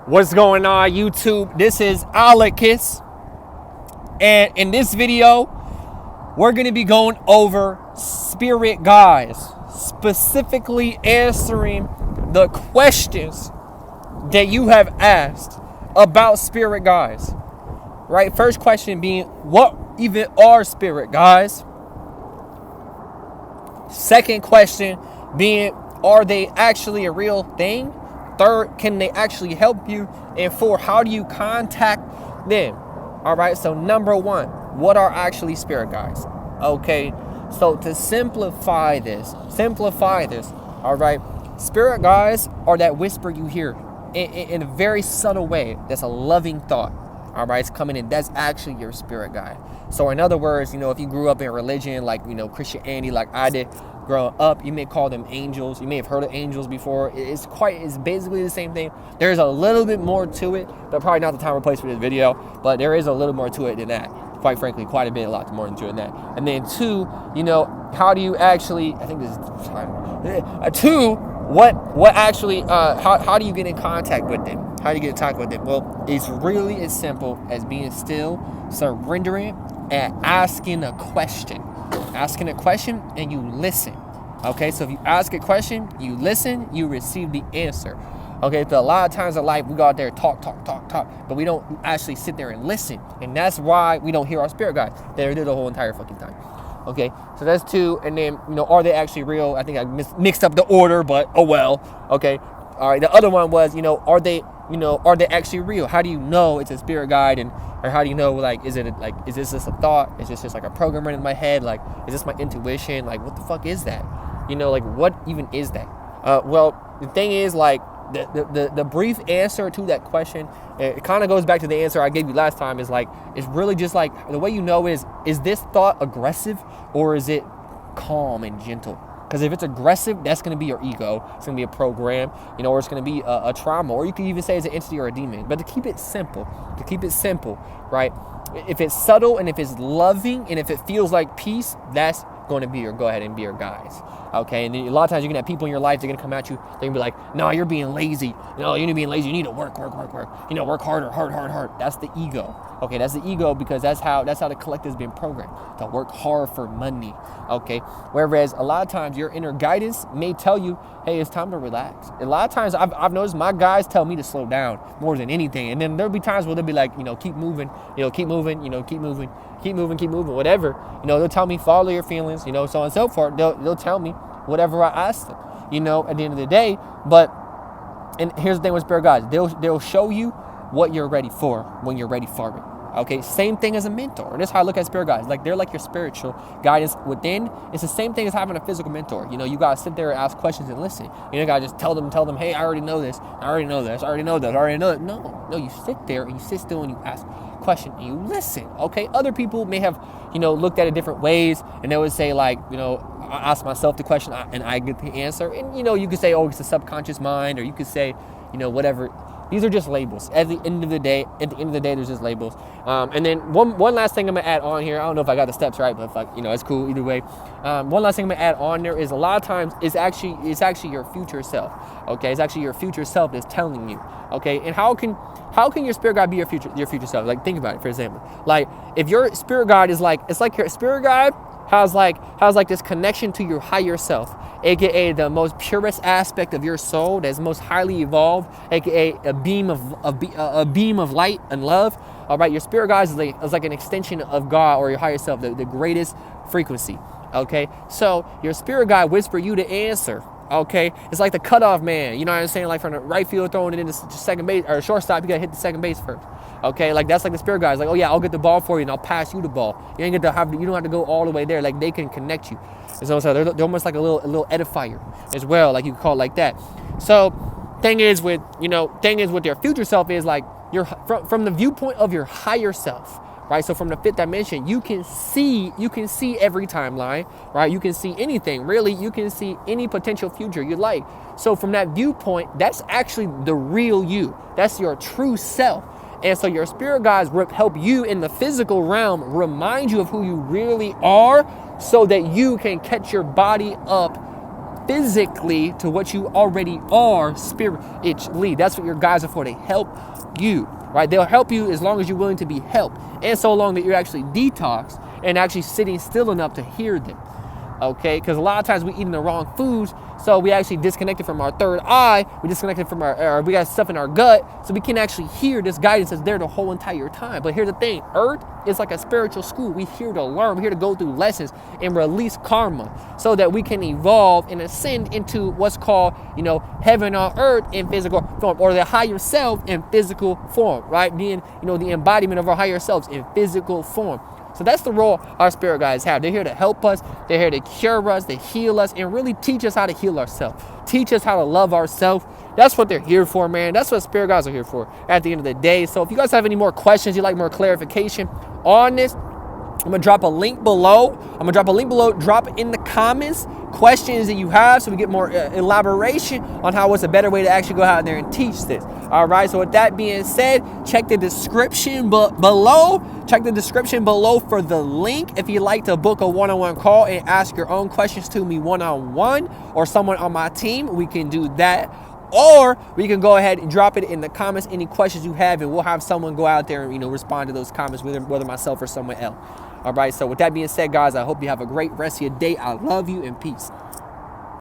What's going on, YouTube? This is Alicus, and in this video, we're going to be going over spirit guides, specifically answering the questions that you have asked about spirit guides. Right? First question being, what even are spirit guides? Second question being, are they actually a real thing? Third, can they actually help you? And four, how do you contact them? All right, so number one, what are actually spirit guides? Okay, so to simplify this, all right, spirit guides are that whisper you hear in a very subtle way. That's a loving thought. All right, it's coming in. That's actually your spirit guide. So in other words, if you grew up in religion, like, Christianity, like I did growing up, you may call them angels. You may have heard of angels before. It's basically the same thing. There's a little bit more to it, but probably not the time or place for this video, but there is a little more to it than that. Quite frankly, quite a bit, a lot more to it than that. And then two, how do you actually, I think this is time. Two, what actually, how do you get in contact with them? How do you get in contact with them? Well, it's really as simple as being still, surrendering, and asking a question. Asking a question and you listen. Okay, so if you ask a question, you listen, you receive the answer. Okay, so a lot of times in life, we go out there, talk, but we don't actually sit there and listen. And that's why we don't hear our spirit guides. They're there the whole entire fucking time. Okay, so that's two. And then, are they actually real? I think I mixed up the order, but oh well. Okay, all right. The other one was, are they actually real? How do you know it's a spirit guide? Or how do you know, is this just a thought? Is this just like a program running in my head? Like, is this my intuition? Like, what the fuck is that? What even is that? Well, the thing is, the brief answer to that question, it kind of goes back to the answer I gave you last time, it's really just like, the way you know is this thought aggressive or is it calm and gentle? Because if it's aggressive, that's going to be your ego. It's going to be a program, or it's going to be a trauma, or you can even say it's an entity or a demon. But to keep it simple, right? If it's subtle and if it's loving and if it feels like peace, that's going to be go ahead and be your guides. Okay, and then a lot of times you're going to have people in your life, they're going to come at you, they're going to be like, no, you're being lazy. No, you're being lazy. You need to work. Work harder, hard. That's the ego. Okay, that's the ego, because that's how the collective's been programmed, to work hard for money. Okay, whereas a lot of times your inner guidance may tell you, hey, it's time to relax. A lot of times I've noticed my guys tell me to slow down more than anything. And then there'll be times where they'll be like, keep moving, keep moving, whatever. They'll tell me, follow your feelings, so on and so forth. They'll tell me whatever I ask them, at the end of the day. And here's the thing with spirit guides, they'll show you what you're ready for when you're ready for it. Okay, same thing as a mentor. That's how I look at spirit guides. Like, they're like your spiritual guidance within. It's the same thing as having a physical mentor. You gotta sit there and ask questions and listen. You gotta just tell them, hey, I already know this. I already know that. No, you sit there and you sit still and you ask question and you listen. Okay, other people may have looked at it different ways, and they would say, like, I ask myself the question and I get the answer. And you could say, oh, it's a subconscious mind, or you could say, whatever. These are just labels. At the end of the day, there's just labels. And then one last thing I'm gonna add on here. I don't know if I got the steps right, but it's cool either way. One last thing I'm gonna add on there is, a lot of times it's actually your future self. Okay, it's actually your future self that's telling you. Okay, and how can your spirit guide be your future self? Like, think about it, for example. Like, if your spirit guide is it's like your spirit guide has this connection to your higher self, aka the most purest aspect of your soul, that's most highly evolved, aka a beam of light and love. All right, your spirit guide is like an extension of God or your higher self, the greatest frequency. Okay, so your spirit guide whisper you the answer. Okay, it's like the cutoff man. You know what I'm saying? Like, from the right field, throwing it into second base or shortstop, you gotta hit the second base first. Okay, like, that's like the spirit guys. Like, oh yeah, I'll get the ball for you and I'll pass you the ball. You don't have to go all the way there. Like, they can connect you. And so they're almost like a little edifier as well. Like, you could call it like that. So, thing is with your future self is, like, from the viewpoint of your higher self. Right, so from the fifth dimension, you can see every timeline, right? You can see anything, really. You can see any potential future you like. So from that viewpoint, that's actually the real you. That's your true self. And so your spirit guides help you in the physical realm, remind you of who you really are, so that you can catch your body up physically to what you already are spiritually. That's what your guides are for. They help you, right? They'll help you as long as you're willing to be helped, and so long that you're actually detoxed and actually sitting still enough to hear them. Okay, because a lot of times we eating the wrong foods, so we actually disconnected from our third eye, we disconnected from we got stuff in our gut, so we can actually hear this guidance that's there the whole entire time. But here's the thing, Earth is like a spiritual school. We're here to learn, we're here to go through lessons and release karma so that we can evolve and ascend into what's called, heaven on earth in physical form, or the higher self in physical form, right? Being, the embodiment of our higher selves in physical form. So that's the role our spirit guides have. They're here to help us. They're here to cure us, to heal us, and really teach us how to heal ourselves. Teach us how to love ourselves. That's what they're here for, man. That's what spirit guides are here for at the end of the day. So if you guys have any more questions, you'd like more clarification on this, I'm going to drop a link below. Drop in the comments questions that you have so we get more elaboration on what's a better way to actually go out there and teach this. All right. So with that being said, check the description below. Check the description below for the link if you'd like to book a one-on-one call and ask your own questions to me one-on-one or someone on my team. We can do that. Or we can go ahead and drop it in the comments, any questions you have, and we'll have someone go out there and, respond to those comments, whether myself or someone else. All right. So with that being said, guys, I hope you have a great rest of your day. I love you and peace.